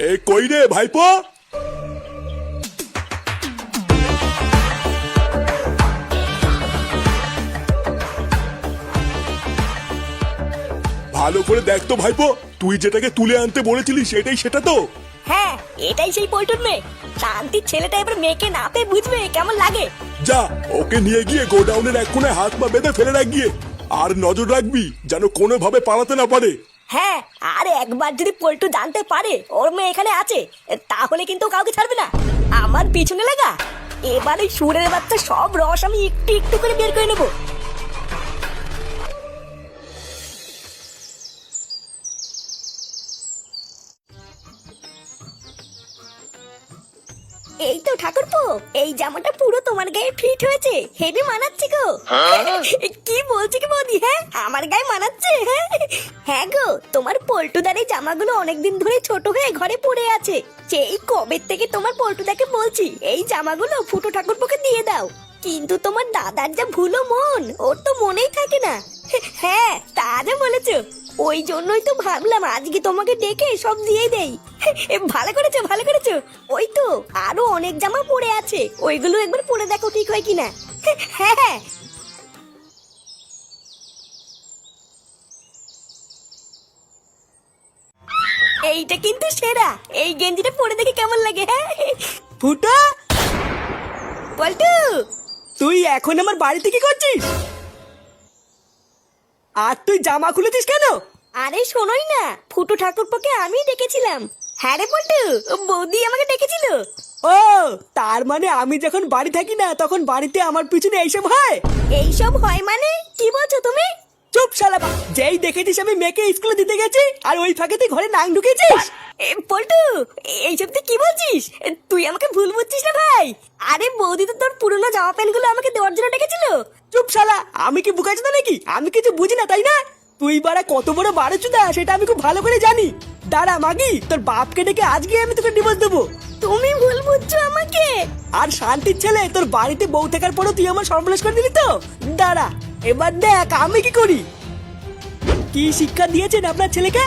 এ কই রে ভাইপো? ভালো করে দেখ তো ভাইপো, তুই যেটাকে তুলে আনতে বলেছিলি সেটাই সেটা তো? হ্যাঁ, এটাই সেই পল্টুর মেয়ে। শান্তির ছেলেটা এবার মেয়েকে না পেয়ে বুঝবে কেমন লাগে। যা, ওকে নিয়ে গিয়ে গোডাউনের এক কোণে হাত পা বেঁধে ফেলে রাখ গিয়ে। আর নজর রাখবি যেন কোনোভাবে পালাতে না পারে। হ্যাঁ, আর একবার যদি পল্টু জানতে পারে ওর মেয়ে এখানে আছে, তাহলে কিন্তু কাউকে ছাড়বে না। আমার পিছনে লাগা, এবার ওই সুরের বাচ্চা সব রস আমি একটু একটু করে বের করে নেবো। এই তো ঠাকুরপো, এই জামাটা পুরো তোমার গায়ে ফিট হয়েছে, হেভি মানাচ্ছে গো। কি বলছি কি বৌদি? হ্যাঁ, আমার গায়ে মানাচ্ছে। হ্যাঁ গো, তোমার পল্টুদার এই জামাগুলো অনেকদিন ধরে ছোট হয়ে ঘরে পড়ে আছে। সেই কবে থেকে তোমার পল্টুদাকে বলছি এই জামাগুলো ফুটো ঠাকুরপোকে দিয়ে দাও, কিন্তু তোমার দাদার যা ভুলো মন, ওর তো মনেই থাকে না। হ্যাঁ, তা যা বলেছো, ওই জন্যই তো ভাবলাম আজকে তোমাকে ডেকে সব দিয়ে দেই। ভালো করেছো, ভালো করেছো। ওই তো আরো অনেক জামা পড়ে আছে, ওইগুলো একবার পরে দেখো ঠিক হয় কিনা। হ্যাঁ, এইটা কিন্তু সেরা। এই গেঞ্জিটা পরে দেখে কেমন লাগে? হ্যাঁ ফুটা, পল্টু, তুই এখন আমার বাড়িতে কি করছিস? আর তুই জামা খুলেছিস কেন? আরে শোনোই না, ফুটু ঠাকুরপোকে আমি ডেকেছিলাম। হ্যাঁ রে পল্টু, বৌদি আমাকে ডেকেছিল। ও, তার মানে আমি যখন বাড়ি থাকি না তখন বাড়িতে আমার পিছনে এইসব হয়? এইসব হয় মানে কি বলছো তুমি? চুপ শালা, যেই দেখেছিস আমি মেয়েকে স্কুলে দিতে গেছি আর ওই ফাঁকে তুই ঘরে নাং ঢুকেছিস। পল্টু, এইসব তুই কি বলছিস? তুই আমাকে ভুল বুঝছিস না ভাই। আরে বৌদি তো তোর পুরনো জামা প্যান্ট গুলো আমাকে দেওয়ার জন্য ডেকেছিল। চুপ শালা, আমি কি বুকাচ্ছি না নাকি? আমি কিছু বুঝি না তাই না? তুই বাড়া কত বড় বারোচুদা সেটা আমি খুব ভালো করে জানি। দাঁড়া মাগি, তোর বাপকে ডেকে আজকে আমি তোকে ডিভোর্স দেবো। তুমি ভুল বুঝছো আমাকে। আর শান্তির ছেলে, তোর বাড়িতে বউ থাকার পরও তুই আমার সর্বনাশ করে দিলি তো। দাঁড়া, এবার দেখ আমি কি করি। কি শিক্ষা দিয়েছেন আপনার ছেলেকে?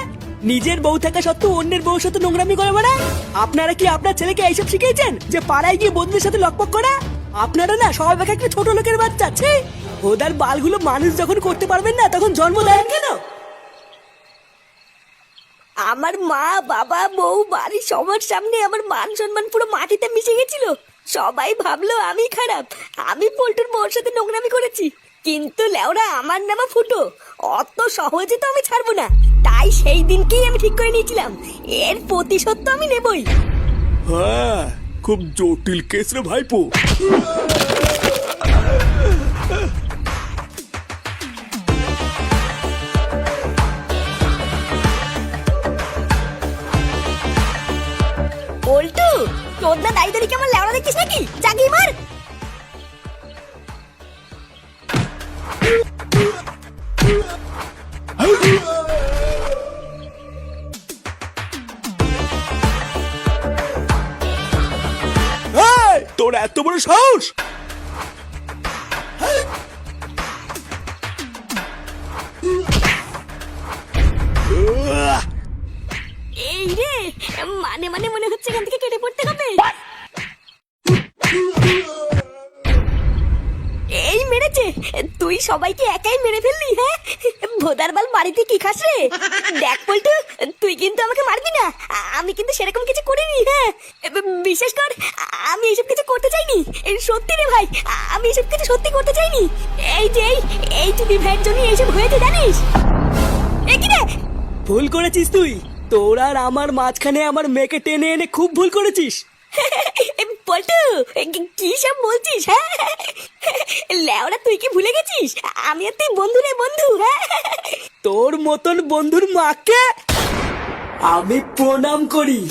নিজের বউ থাকা সত্ত্বেও অন্যের বউর সাথে নোংরামি করে বেড়ায়। আপনারা কি আপনার ছেলেকে এইসব শিখিয়েছেন যে পাড়ায় গিয়ে বন্ধুদের সাথে লকপক করা? আপনারা না সব এক একটা ছোট লোকের বাচ্চা। ছি, ওদের বালগুলো মানুষ যখন করতে পারবেন না তখন জন্ম দেন কেন? আমার মা, বাবা, বউ, বাড়ির সবার সামনে আমার মান সম্মান পুরো মাটিতে মিশে গেছিল। সবাই ভাবলো আমি খারাপ, আমি পল্টুর বউর সাথে নোংরামি করেছি। কিন্তু লেওরা আমার নামা ফুটো, অত সহজে তো আমি ছাড়বো না। তাই সেই দিনকেই আমি ঠিক করে নিয়েছিলাম এর প্রতিশোধ তো আমি নেবই। হ্যাঁ, খুব জটিল কেস রে ভাইপো। পল্টু, তোর না দাঁড়িয়ে দাঁড়িয়ে কেমন লেওড়া দেখছিস নাকি? জাগিয়ে মার। এই, তোর এত বড় সাহস! এই রে, মানে মানে মনে হচ্ছে এখান থেকে কেটে পড়তে হবে। এই মেরেছে, তুই সবাইকে একাই মেরে ফেললি। হ্যাঁ, ভোদার বাল বাড়িতে কি খাস রে? দেখ পল্টু, তুই কিন্তু আমাকে মারবি না, আমি কিন্তু সেরকম কিছু করিনি। হ্যাঁ, বিশেষ কর আমি এসব কিছু করতে চাইনি। সত্যি রে ভাই, আমি এসব কিছু সত্যি করতে চাইনি। এই যে এই চুদি ভাইয়ের জন্য এইসব হয়েছে জানিস? এ কি রে? ভুল করেছিস তুই। তোর আর আমার মাঝখানে আমার মেয়েকে টেনে এনে খুব ভুল করেছিস। পল্টু, কি সব বলছিস? হ্যাঁ, লেওরা তুই কি ভুলে গেছিস আমি আর তুই বন্ধু রে বন্ধু? হ্যাঁ, তোর মতন বন্ধুর মাকে আমি প্রণাম করি।